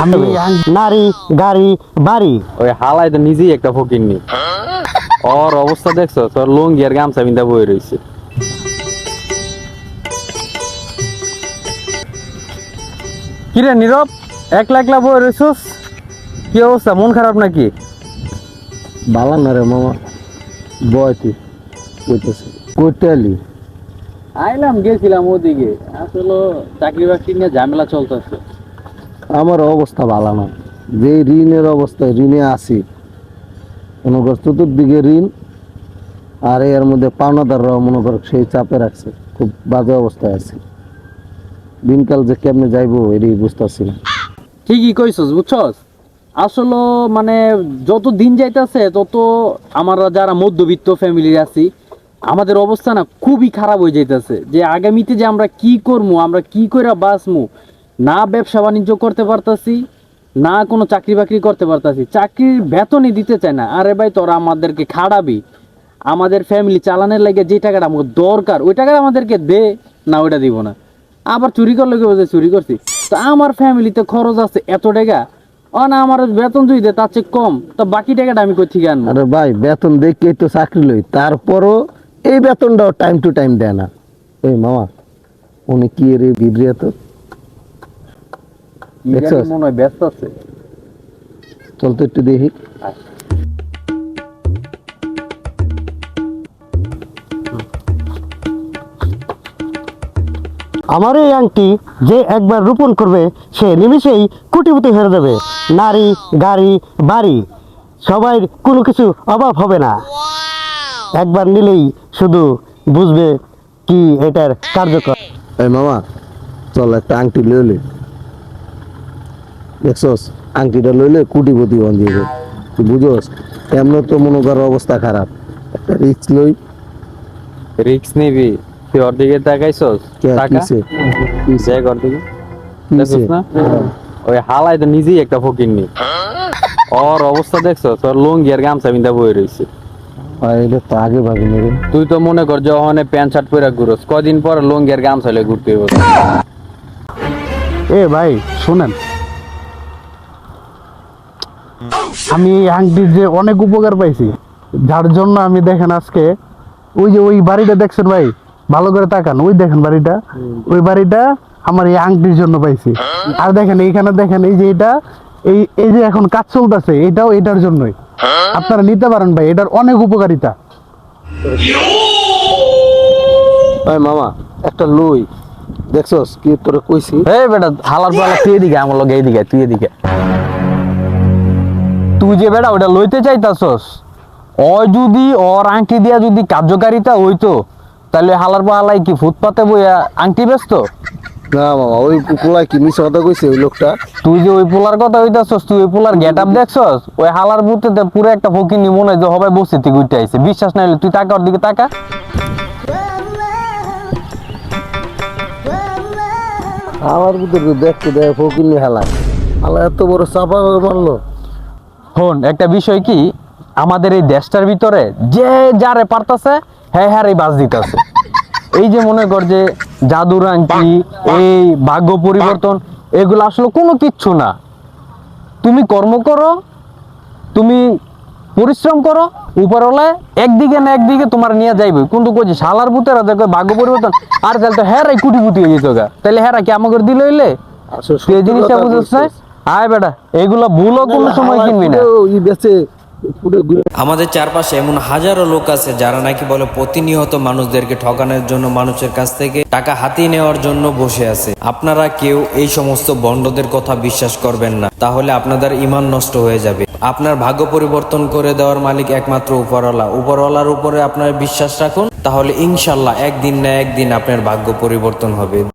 আমি নারী গাড়ি বাড়ি। ওই হালাই তো নিজেই একটা ফকিরনি। ওর অবস্থা দেখছো, তোর লুঙ্গি আর গামছা বিন্দা বয়ে রয়েছে। কিরে নীরব, একলা একলা বয়ে রয়েছিস, কি অবস্থা, মন খারাপ নাকি? বালা না রে মামা, বয়তি কইতেছে কইতে আলি। আইলাম, গেছিলাম ওদিকে, আসলে চাকরি বাকরি নিয়ে ঝামেলা চলতেছে। আমার অবস্থা ভালো না, যে ঋণের অবস্থায় ঋণে আছি, মনে কর চতুর্দিকে ঋণ, আর এর মধ্যে পাওনাদাররাও মনে কর সেই চাপে রাখছে, খুব বাজে অবস্থায় আছে। দিনকাল যে কেমনে যাইবো এটাই বুঝতেছি না। ঠিকই কইছস, বুঝছস, আসলে মানে যত দিন যাইতেছে তত আমরা যারা মধ্যবিত্ত ফ্যামিলির আছি আমাদের অবস্থা না খুবই খারাপ হয়ে যাইতেছে। যে আগামীতে যে আমরা কি করবো, আমরা কি করে বাঁচবো, না ব্যবসা বাণিজ্য করতে পারতাছি, না কোনো চাকরি বাকরি করতে পারতাছি, চাকরির বেতনই দিতে চায় না। আরে ভাই, তোরা আমাদেরকে খাড়াবি, আমাদের ফ্যামিলি চালানোর লাগে যে টাকাটা আমাদের দরকার ওই টাকাটা আমাদেরকে দে, না ওইটা দিব না। আবার চুরি করলে কি বলছে চুরি করছি, তো আমার ফ্যামিলিতে খরচ আছে এত টাকা, ও না আমার বেতন যদি দেয় তার চেয়ে কম, তো বাকি টাকাটা আমি কই থেকে আনবো? আরে ভাই, বেতন দেখে তো চাকরি লই, তারপরও এই বেতনটাও টাইম টু টাইম দেয় না। ওই মামা, উনি কি রে বিদ্রিয়া তো দেখছস? মনে হয় ব্যস্ত আছে। চল তো একটু দেখি। আমার এই আংটি যে একবার রোপণ করবে সে নিমিষেই কোটিপতি হয়ে যাবে। নারী গাড়ি বাড়ি সবাই, কোনো কিছু অভাব হবে না। একবার নিলেই শুধু বুঝবে কি এটার কার্যকর। এই মামা, চল একটা আংটি লইলে, দেখছস আংটিটা লইলে কোটিপতি বন দিবে, তুই বুঝোস? এমন তো মনে কর অবস্থা খারাপ, একটা রিস্ক লই। রিক্স নিবি? তুই ওর দিকে তাকাইছস? টাকা দেখ ওর দিকে, দেখছস না? ওই হালাই তো নিজেই একটা ফকিরনি। ওর অবস্থা দেখছো, তোর লুঙ্গি আর গামছা বিন্দা বয়ে রয়েছে। এটা তো আগে ভাবিনি রে। তুই তো মনে কর যে ওখানে প্যান্ট শার্ট পরে ঘুরোস, কদিন পর লুঙ্গি আর গামছা লয়ে ঘুরতে হইব। এ ভাই শুনেন, আমি এই আংটির যে অনেক উপকার পাইছি, যার জন্য আমি দেখেন আজকে ওই যে ওই বাড়িটা দেখছেন ভাই, ভালো করে তাকান, ওই দেখেন বাড়িটা, ওই বাড়িটা আমার এই আংটির জন্য পাইছি। আর দেখেন এইখানে দেখেন, এই যে এটা, এই যে এখন কাজ চলতেছে, এটাও এটার জন্যই। আপনারা নিতে পারেন ভাই, এটার অনেক উপকারিতা। ভাই মামা, একটা লই, দেখছস কি তোরে কইছি? এই বেটা হালার পালা, তুই এদিকে, আমার লগে এইদিকে, তুই এদিকে। তুই যে বেটা ওটা লইতে চাইতাছস, ও যদি ওর আংটি দিয়া যদি কার্যকারিতা হইতো, তাহলে হালার পালাই কি ফুটপাতে বইয়া আংটি বেচত? না মামা, ওই পোলা কি মিছা কথা কইছে ওই লোকটা? তুই যে ওই পোলার কথা হইতাছস, তুই ওই পোলার গেট আপ দেখছস? ওই হালার বুতে পুরো একটা ফকিনি মনে হয় যে সবাই বসে থেকে উঠে আইছে। বিশ্বাস না হলে তুই তাকা, ওর দিকে তাকা। আমার ভিতরে দেখতে দেয় ফকিনি হালা, হালা এত বড় চাপা মারলো। হন একটা বিষয় কি, আমাদের এই দেশটার ভিতরে যে যারে পারতাছে হ্যাঁ হ্যাঁ এই বাস দিতেছে। এই যে মনে কর যে জাদুর আংটি, এই ভাগ্য পরিবর্তন, এগুলো আসলে কোনো কিচ্ছু না। তুমি কর্ম করো, তুমি পরিশ্রম করো, উপরওয়ালা একদিকে না একদিকে তোমার নিয়ে যাইবে। কিন্তু কই যে শালার পুতেরা দেখো ভাগ্য পরিবর্তন, আর তাহলে তো হ্যাঁ কুটি কুটি হয়ে যেত গা, তাহলে হ্যাঁ কি আমাকে দিল হইলে? তুই এই জিনিসটা বুঝছিস না? আয় বেটা, এগুলা ভুলও কোনো সময় কিনবি না। আমাদের চারপাশে এমন হাজারো লোক আছে যারা নাকি বলে প্রতিনিয়ত মানুষদেরকে ঠকানোর জন্য, মানুষের কাছ থেকে টাকা হাতিয়ে নেওয়ার জন্য বসে আছে। আপনারা কেউ এই সমস্ত বন্ডদের কথা বিশ্বাস করবেন না, তাহলে আপনাদের ঈমান নষ্ট হয়ে যাবে। আপনার ভাগ্য পরিবর্তন করে দেওয়ার মালিক একমাত্র উপরওয়ালা। উপরওয়ালার উপরে আপনার বিশ্বাস রাখুন, তাহলে ইনশাল্লাহ একদিন না একদিন আপনার ভাগ্য পরিবর্তন হবে।